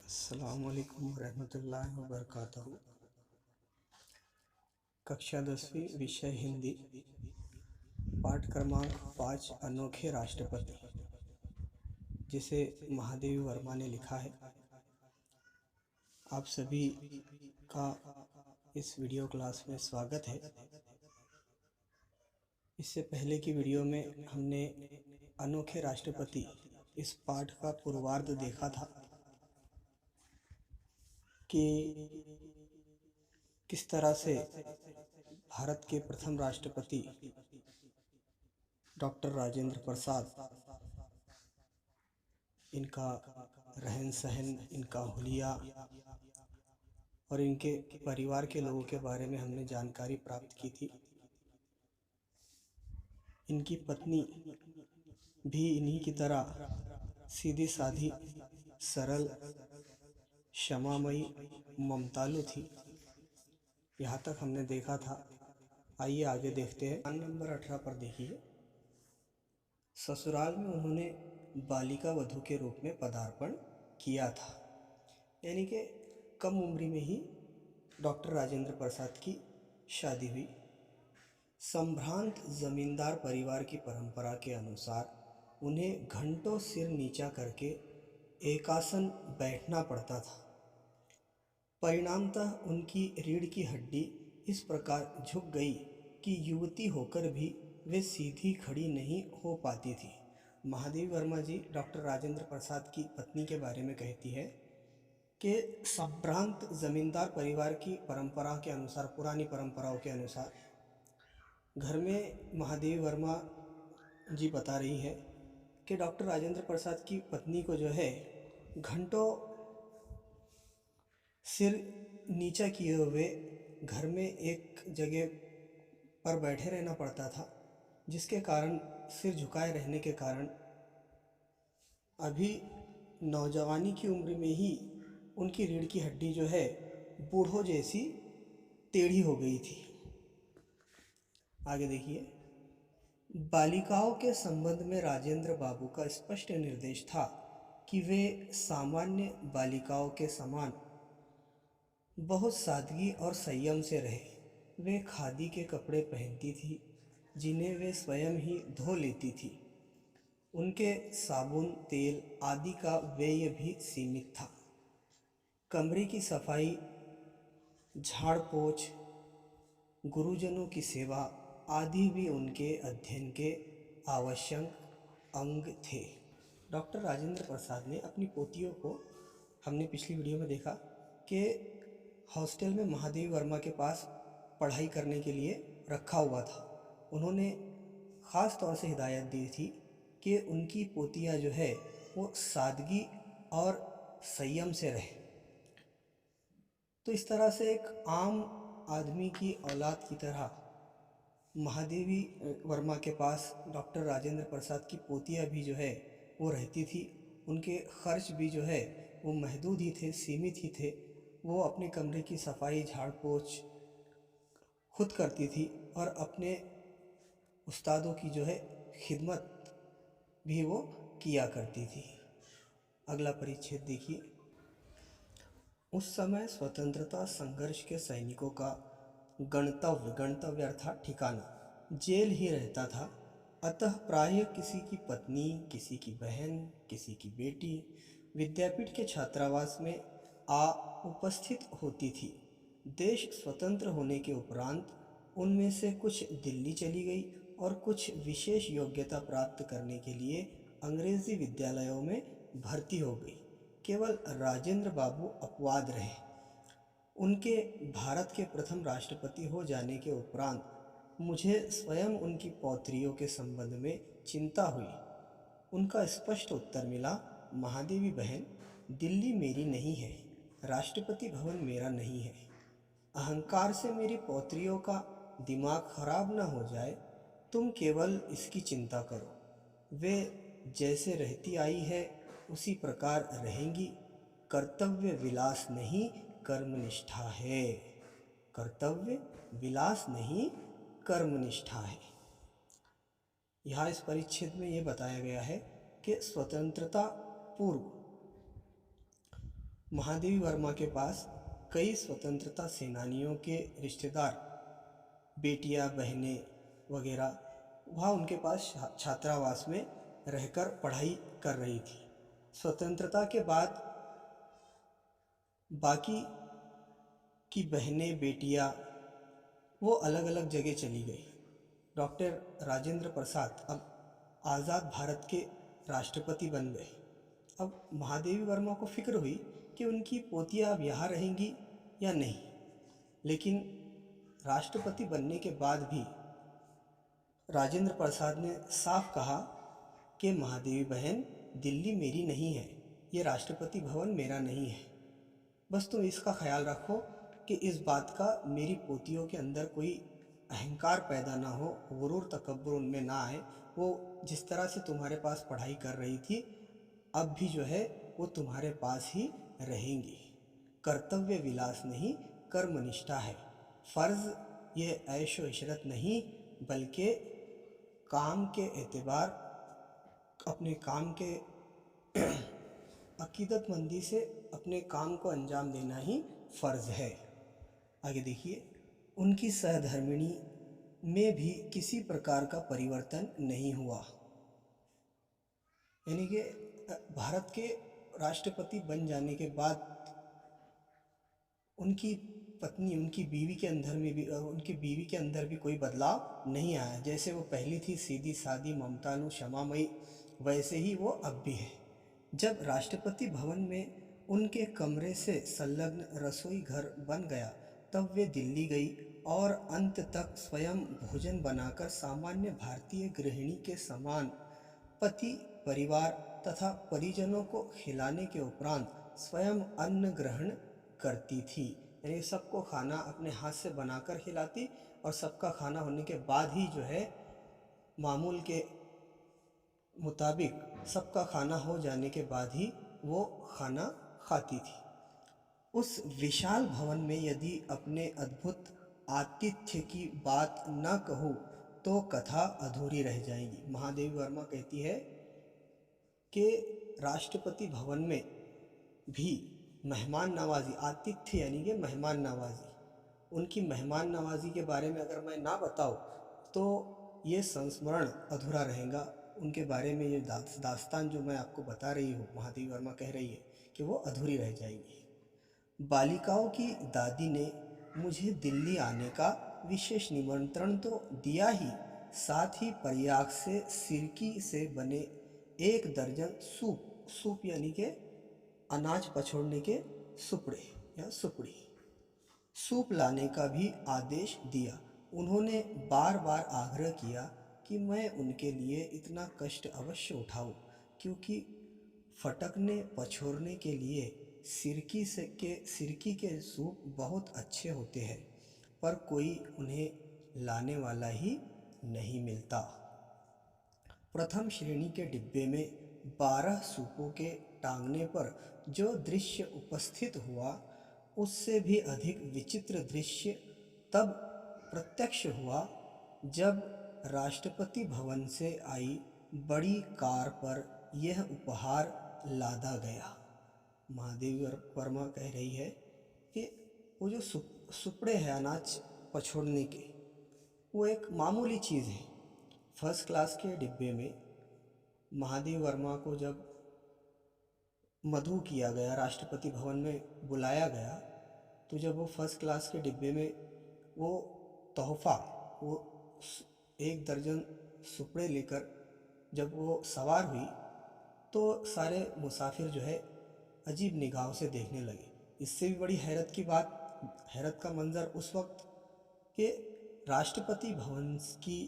अस्सलामुअलैकुम रहमतुल्लाहि व बरकातहू। कक्षा 10वीं विषय हिंदी, पाठ क्रमांक 5 अनोखे राष्ट्रपति, जिसे महादेवी वर्मा ने लिखा है। आप सभी का इस वीडियो क्लास में स्वागत है। इससे पहले की वीडियो में हमने अनोखे राष्ट्रपति इस पाठ का पूर्वार्ध देखा था कि किस तरह से भारत के प्रथम राष्ट्रपति डॉक्टर राजेंद्र प्रसाद, इनका रहन सहन, इनका हुलिया और इनके परिवार के लोगों के बारे में हमने जानकारी प्राप्त की थी। इनकी पत्नी भी इन्हीं की तरह सीधी साधी, सरल, क्षमामयी, ममतालु थी। यहाँ तक हमने देखा था। आइए आगे देखते हैं। नंबर 18 पर देखिए। ससुराल में उन्होंने बालिका वधू के रूप में पदार्पण किया था, यानी कि कम उम्र में ही डॉक्टर राजेंद्र प्रसाद की शादी हुई। संभ्रांत जमींदार परिवार की परंपरा के अनुसार उन्हें घंटों सिर नीचा करके एकासन बैठना पड़ता था। परिणामतः उनकी रीढ़ की हड्डी इस प्रकार झुक गई कि युवती होकर भी वे सीधी खड़ी नहीं हो पाती थी। महादेवी वर्मा जी डॉक्टर राजेंद्र प्रसाद की पत्नी के बारे में कहती है कि संभ्रांत जमींदार परिवार की परंपरा के अनुसार, पुरानी परंपराओं के अनुसार, घर में महादेवी वर्मा जी बता रही है कि डॉक्टर राजेंद्र प्रसाद की पत्नी को जो है घंटों सिर नीचा किए हुए घर में एक जगह पर बैठे रहना पड़ता था, जिसके कारण, सिर झुकाए रहने के कारण, अभी नौजवानी की उम्र में ही उनकी रीढ़ की हड्डी जो है बूढ़ों जैसी टेढ़ी हो गई थी। आगे देखिए। बालिकाओं के संबंध में राजेंद्र बाबू का स्पष्ट निर्देश था कि वे सामान्य बालिकाओं के समान बहुत सादगी और संयम से रहे। वे खादी के कपड़े पहनती थी, जिन्हें वे स्वयं ही धो लेती थी। उनके साबुन, तेल आदि का व्यय भी सीमित था। कमरे की सफाई, झाड़ पोंछ, गुरुजनों की सेवा आदि भी उनके अध्ययन के आवश्यक अंग थे। डॉक्टर राजेंद्र प्रसाद ने अपनी पोतियों को, हमने पिछली वीडियो में देखा कि हॉस्टल में महादेवी वर्मा के पास पढ़ाई करने के लिए रखा हुआ था। उन्होंने ख़ास तौर से हिदायत दी थी कि उनकी पोतियाँ जो है वो सादगी और संयम से रहे। तो इस तरह से एक आम आदमी की औलाद की तरह महादेवी वर्मा के पास डॉक्टर राजेंद्र प्रसाद की पोतियाँ भी जो है वो रहती थी। उनके खर्च भी जो है वो महदूद ही थे, सीमित ही थे। वो अपने कमरे की सफाई, झाड़ पोंछ खुद करती थी और अपने उस्तादों की जो है खिदमत भी वो किया करती थी। अगला परिच्छेद देखिए। उस समय स्वतंत्रता संघर्ष के सैनिकों का गणतव्य अर्थात ठिकाना जेल ही रहता था। अतः प्रायः किसी की पत्नी, किसी की बहन, किसी की बेटी विद्यापीठ के छात्रावास में आ उपस्थित होती थी। देश स्वतंत्र होने के उपरांत उनमें से कुछ दिल्ली चली गई और कुछ विशेष योग्यता प्राप्त करने के लिए अंग्रेजी विद्यालयों में भर्ती हो गई। केवल राजेंद्र बाबू अपवाद रहे। उनके भारत के प्रथम राष्ट्रपति हो जाने के उपरांत मुझे स्वयं उनकी पौत्रियों के संबंध में चिंता हुई। उनका स्पष्ट उत्तर मिला, महादेवी बहन, दिल्ली मेरी नहीं है, राष्ट्रपति भवन मेरा नहीं है। अहंकार से मेरी पौत्रियों का दिमाग खराब न हो जाए, तुम केवल इसकी चिंता करो। वे जैसे रहती आई है उसी प्रकार रहेंगी। कर्तव्य विलास नहीं, कर्मनिष्ठा है। कर्तव्य विलास नहीं, कर्मनिष्ठा है। यहाँ इस परिच्छेद में ये बताया गया है कि स्वतंत्रता पूर्व महादेवी वर्मा के पास कई स्वतंत्रता सेनानियों के रिश्तेदार, बेटियां, बहनें वगैरह वहाँ उनके पास छात्रावास में रहकर पढ़ाई कर रही थी। स्वतंत्रता के बाद बाकी की बहनें, बेटियां वो अलग अलग जगह चली गई। डॉक्टर राजेंद्र प्रसाद अब आज़ाद भारत के राष्ट्रपति बन गए। अब महादेवी वर्मा को फिक्र हुई कि उनकी पोतियां अब यहाँ रहेंगी या नहीं, लेकिन राष्ट्रपति बनने के बाद भी राजेंद्र प्रसाद ने साफ कहा कि महादेवी बहन, दिल्ली मेरी नहीं है, ये राष्ट्रपति भवन मेरा नहीं है। बस तुम इसका ख्याल रखो कि इस बात का मेरी पोतियों के अंदर कोई अहंकार पैदा ना हो, गुरूर तकब्बुर उनमें ना आए। वो जिस तरह से तुम्हारे पास पढ़ाई कर रही थी, अब भी जो है वो तुम्हारे पास ही रहेंगी। कर्तव्य विलास नहीं, कर्मनिष्ठा है। फ़र्ज़ ये ऐशो इशरत नहीं, बल्कि काम के एतबार, अपने काम के अकीदतमंदी से अपने काम को अंजाम देना ही फ़र्ज़ है। आगे देखिए, उनकी सहधर्मिणी में भी किसी प्रकार का परिवर्तन नहीं हुआ। यानी कि भारत के राष्ट्रपति बन जाने के बाद उनकी पत्नी, उनकी बीवी के अंदर भी कोई बदलाव नहीं आया। जैसे वो पहली थी, सीधी सादी, ममतानु, क्षमामयी, वैसे ही वो अब भी है। जब राष्ट्रपति भवन में उनके कमरे से संलग्न रसोई घर बन गया, तब वे दिल्ली गई और अंत तक स्वयं भोजन बनाकर सामान्य भारतीय गृहिणी के समान पति, परिवार तथा परिजनों को खिलाने के उपरांत स्वयं अन्न ग्रहण करती थी। यानी सबको खाना अपने हाथ से बनाकर खिलाती और सबका खाना होने के बाद ही जो है, मामूल के मुताबिक सबका खाना हो जाने के बाद ही वो खाना खाती थी। उस विशाल भवन में यदि अपने अद्भुत आतिथ्य की बात न कहूँ तो कथा अधूरी रह जाएगी। महादेवी वर्मा कहती है कि राष्ट्रपति भवन में भी मेहमान नवाजी, आतिथ्य यानी कि मेहमान नवाजी, उनकी मेहमान नवाजी के बारे में अगर मैं ना बताऊँ तो ये संस्मरण अधूरा रहेगा। उनके बारे में ये दास्तान जो मैं आपको बता रही हूँ, महादेवी वर्मा कह रही है कि वो अधूरी रह जाएगी। बालिकाओं की दादी ने मुझे दिल्ली आने का विशेष निमंत्रण तो दिया ही, साथ ही प्रयाग से सिरकी से बने 1 दर्जन सूप यानी कि अनाज पछोड़ने के सुपड़े या सुपड़ी, सूप लाने का भी आदेश दिया। उन्होंने बार बार आग्रह किया कि मैं उनके लिए इतना कष्ट अवश्य उठाऊं, क्योंकि फटकने पछोड़ने के लिए सिरकी के सूप बहुत अच्छे होते हैं, पर कोई उन्हें लाने वाला ही नहीं मिलता। प्रथम श्रेणी के डिब्बे में 12 सूपों के टांगने पर जो दृश्य उपस्थित हुआ, उससे भी अधिक विचित्र दृश्य तब प्रत्यक्ष हुआ जब राष्ट्रपति भवन से आई बड़ी कार पर यह उपहार लादा गया। महादेवी वर्मा कह रही है कि वो जो सुपड़े हैं अनाज पछोड़ने के, वो एक मामूली चीज़ है। फर्स्ट क्लास के डिब्बे में महादेवी वर्मा को जब मधु किया गया, राष्ट्रपति भवन में बुलाया गया, तो जब वो फर्स्ट क्लास के डिब्बे में वो तोहफा, वो 1 दर्जन सुपड़े लेकर जब वो सवार हुई, तो सारे मुसाफिर जो है अजीब निगाहों से देखने लगे। इससे भी बड़ी हैरत का मंजर उस वक्त कि राष्ट्रपति भवन की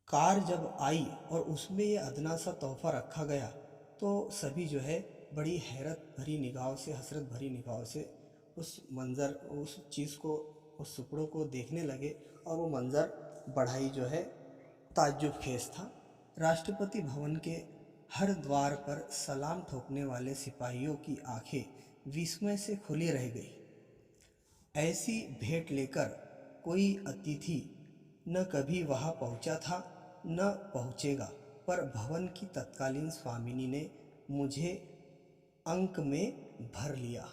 कार जब आई और उसमें ये अदना सा तोहफा रखा गया, तो सभी जो है बड़ी हैरत भरी निगाहों से, हसरत भरी निगाहों से उस चीज़ को, उस सुपड़ों को देखने लगे और वो मंज़र बड़ा ही जो है ताज्जुब खेज था। राष्ट्रपति भवन के हर द्वार पर सलाम ठोकने वाले सिपाहियों की आंखें विस्मय से खुली रह गई। ऐसी भेंट लेकर कोई अतिथि न कभी वहाँ पहुँचा था न पहुँचेगा, पर भवन की तत्कालीन स्वामिनी ने मुझे अंक में भर लिया।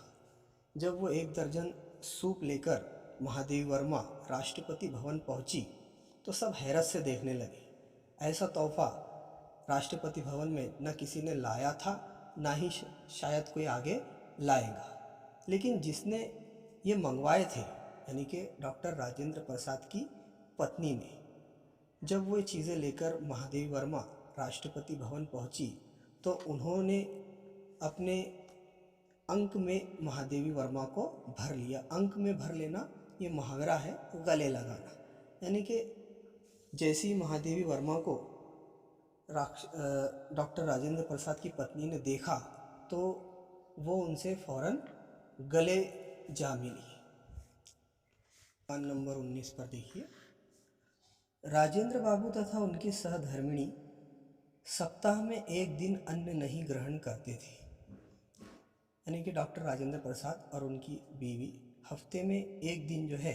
जब वो 1 दर्जन सूप लेकर महादेवी वर्मा राष्ट्रपति भवन पहुंची तो सब हैरत से देखने लगे। ऐसा तोहफा राष्ट्रपति भवन में न किसी ने लाया था, ना ही शायद कोई आगे लाएगा। लेकिन जिसने ये मंगवाए थे, यानी कि डॉक्टर राजेंद्र प्रसाद की पत्नी ने, जब वो चीज़ें लेकर महादेवी वर्मा राष्ट्रपति भवन पहुंची तो उन्होंने अपने अंक में महादेवी वर्मा को भर लिया। अंक में भर लेना ये मुहावरा है, गले लगाना। यानी कि जैसे ही महादेवी वर्मा को डॉक्टर राजेंद्र प्रसाद की पत्नी ने देखा तो वो उनसे फौरन गले जा मिली। नंबर 19 पर देखिए, राजेंद्र बाबू तथा उनकी सहधर्मिणी सप्ताह में 1 दिन अन्न नहीं ग्रहण करते थे। यानी कि डॉक्टर राजेंद्र प्रसाद और उनकी बीवी हफ्ते में 1 दिन जो है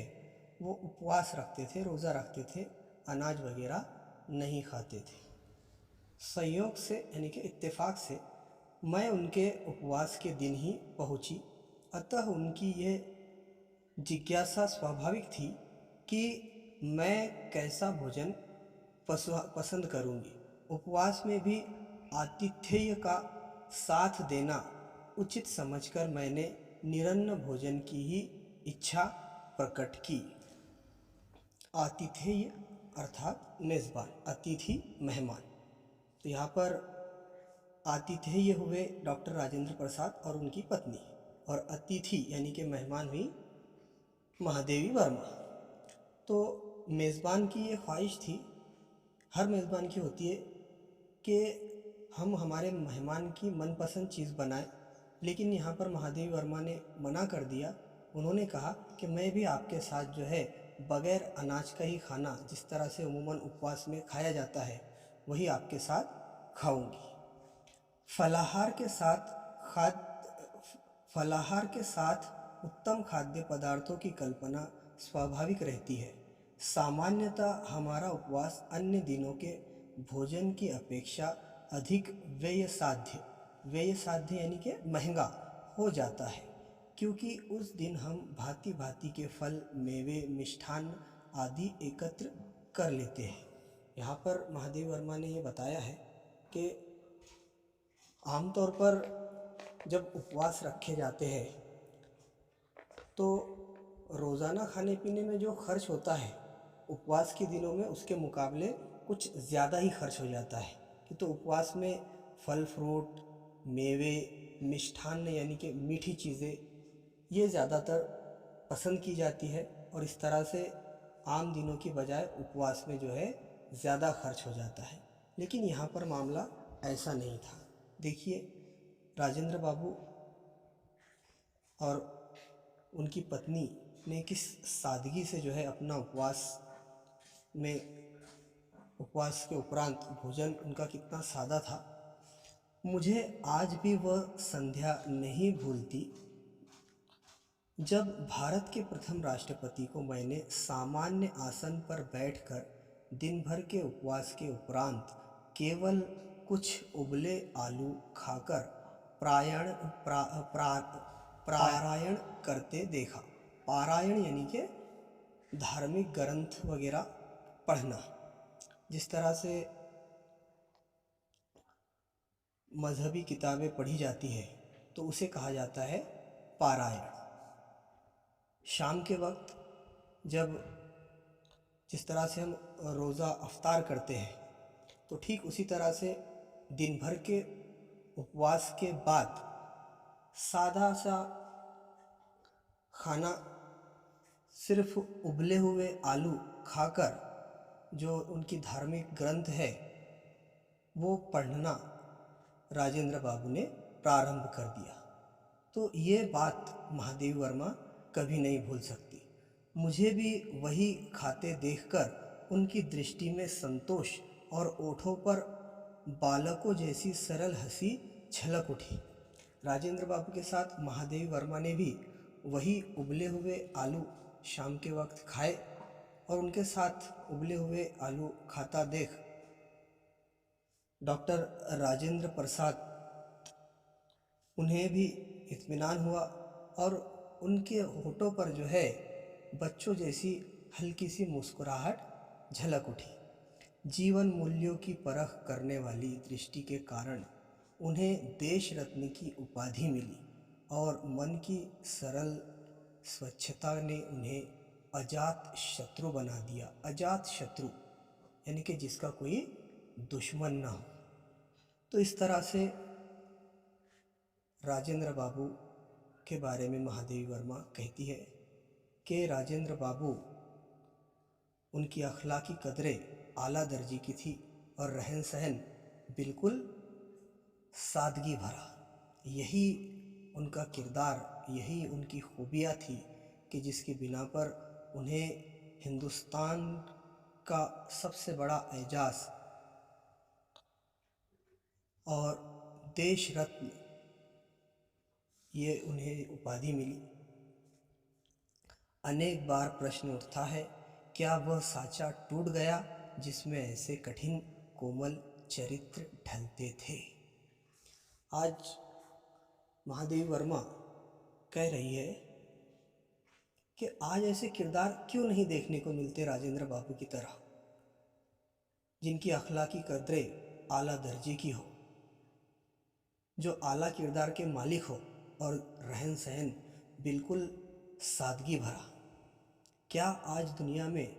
वो उपवास रखते थे, रोज़ा रखते थे, अनाज वगैरह नहीं खाते थे। संयोग से यानी कि इत्तेफाक से मैं उनके उपवास के दिन ही पहुंची, अतः उनकी ये जिज्ञासा स्वाभाविक थी कि मैं कैसा भोजन पसंद करूंगी। उपवास में भी आतिथ्य का साथ देना उचित समझकर मैंने निरन्न भोजन की ही इच्छा प्रकट की। आतिथेय अर्थात मेज़बान, अतिथि मेहमान। तो यहाँ पर आतिथेय हुए डॉक्टर राजेंद्र प्रसाद और उनकी पत्नी, और अतिथि यानी कि मेहमान हुई महादेवी वर्मा। तो मेज़बान की ये ख्वाहिश थी, हर मेज़बान की होती है कि हम हमारे मेहमान की मनपसंद चीज़ बनाएं, लेकिन यहाँ पर महादेवी वर्मा ने मना कर दिया। उन्होंने कहा कि मैं भी आपके साथ जो है बग़ैर अनाज का ही खाना, जिस तरह से उम्मूमन उपवास में खाया जाता है, वही आपके साथ खाऊंगी। फलाहार के साथ उत्तम खाद्य पदार्थों की कल्पना स्वाभाविक रहती है। सामान्यतः हमारा उपवास अन्य दिनों के भोजन की अपेक्षा अधिक व्यय साध्य यानी कि महंगा हो जाता है, क्योंकि उस दिन हम भांति भांति के फल, मेवे, मिष्ठान्न आदि एकत्र कर लेते हैं। यहाँ पर महादेवी वर्मा ने ये बताया है कि आमतौर पर जब उपवास रखे जाते हैं तो रोज़ाना खाने पीने में जो खर्च होता है उपवास के दिनों में उसके मुकाबले कुछ ज़्यादा ही खर्च हो जाता है। कि तो उपवास में फल फ्रूट, मेवे, मिष्ठान्न यानी कि मीठी चीज़ें, ये ज़्यादातर पसंद की जाती है, और इस तरह से आम दिनों की बजाय उपवास में जो है ज़्यादा खर्च हो जाता है। लेकिन यहाँ पर मामला ऐसा नहीं था। देखिए, राजेंद्र बाबू और उनकी पत्नी ने किस सादगी से जो है अपना उपवास के उपरांत भोजन उनका कितना सादा था। मुझे आज भी वह संध्या नहीं भूलती जब भारत के प्रथम राष्ट्रपति को मैंने सामान्य आसन पर बैठकर दिन भर के उपवास के उपरांत केवल कुछ उबले आलू खाकर पारायण करते देखा। पारायण यानी कि धार्मिक ग्रंथ वगैरह पढ़ना, जिस तरह से मजहबी किताबें पढ़ी जाती है तो उसे कहा जाता है पारायण। शाम के वक्त जब जिस तरह से हम रोज़ा अफ्तार करते हैं, तो ठीक उसी तरह से दिन भर के उपवास के बाद सादा सा खाना, सिर्फ उबले हुए आलू खाकर जो उनकी धार्मिक ग्रंथ है वो पढ़ना राजेंद्र बाबू ने प्रारंभ कर दिया। तो ये बात महादेवी वर्मा कभी नहीं भूल सकती। मुझे भी वही खाते देखकर उनकी दृष्टि में संतोष और ओठों पर बालकों जैसी सरल हंसी झलक उठी। राजेंद्र बाबू के साथ महादेवी वर्मा ने भी वही उबले हुए आलू शाम के वक्त खाए, और उनके साथ उबले हुए आलू खाता देख डॉक्टर राजेंद्र प्रसाद उन्हें भी इत्मीनान हुआ और उनके होठों पर जो है बच्चों जैसी हल्की सी मुस्कुराहट झलक उठी। जीवन मूल्यों की परख करने वाली दृष्टि के कारण उन्हें देश रत्न की उपाधि मिली और मन की सरल स्वच्छता ने उन्हें अजात शत्रु बना दिया। अजात शत्रु यानी कि जिसका कोई दुश्मन ना हो। तो इस तरह से राजेंद्र बाबू के बारे में महादेवी वर्मा कहती है कि राजेंद्र बाबू, उनकी अखलाकी कदरें आला दर्जे की थी और रहन सहन बिल्कुल सादगी भरा। यही उनका किरदार, यही उनकी खूबियाँ थी कि जिसके बिना पर उन्हें हिंदुस्तान का सबसे बड़ा एजाज़ और देश रत्न ये उन्हें उपाधि मिली। अनेक बार प्रश्न उठता है, क्या वह साँचा टूट गया जिसमें ऐसे कठिन कोमल चरित्र ढलते थे। आज महादेवी वर्मा कह रही है कि आज ऐसे किरदार क्यों नहीं देखने को मिलते राजेंद्र बाबू की तरह, जिनकी अखलाकी कदरें आला दर्जे की हो, जो आला किरदार के मालिक हो और रहन सहन बिल्कुल सादगी भरा। क्या आज दुनिया में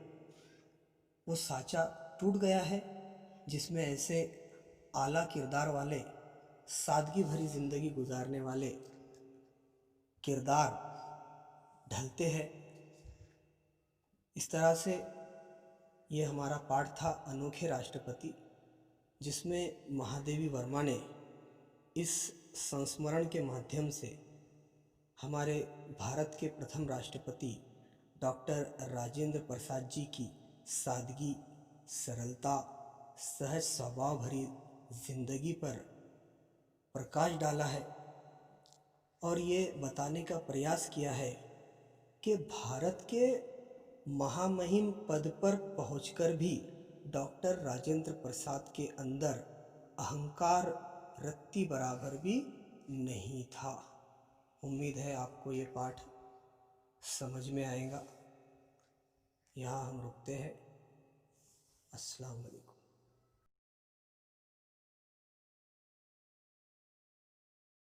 वो साँचा टूट गया है जिसमें ऐसे आला किरदार वाले, सादगी भरी ज़िंदगी गुजारने वाले किरदार ढलते हैं। इस तरह से ये हमारा पाठ था अनोखे राष्ट्रपति, जिसमें महादेवी वर्मा ने इस संस्मरण के माध्यम से हमारे भारत के प्रथम राष्ट्रपति डॉक्टर राजेंद्र प्रसाद जी की सादगी, सरलता, सहज स्वभाव भरी जिंदगी पर प्रकाश डाला है और ये बताने का प्रयास किया है कि भारत के महामहिम पद पर पहुंचकर भी डॉक्टर राजेंद्र प्रसाद के अंदर अहंकार रत्ती बराबर भी नहीं था। उम्मीद है आपको ये पाठ समझ में आएगा। यहाँ हम रुकते हैं। अस्सलाम वालेकुम।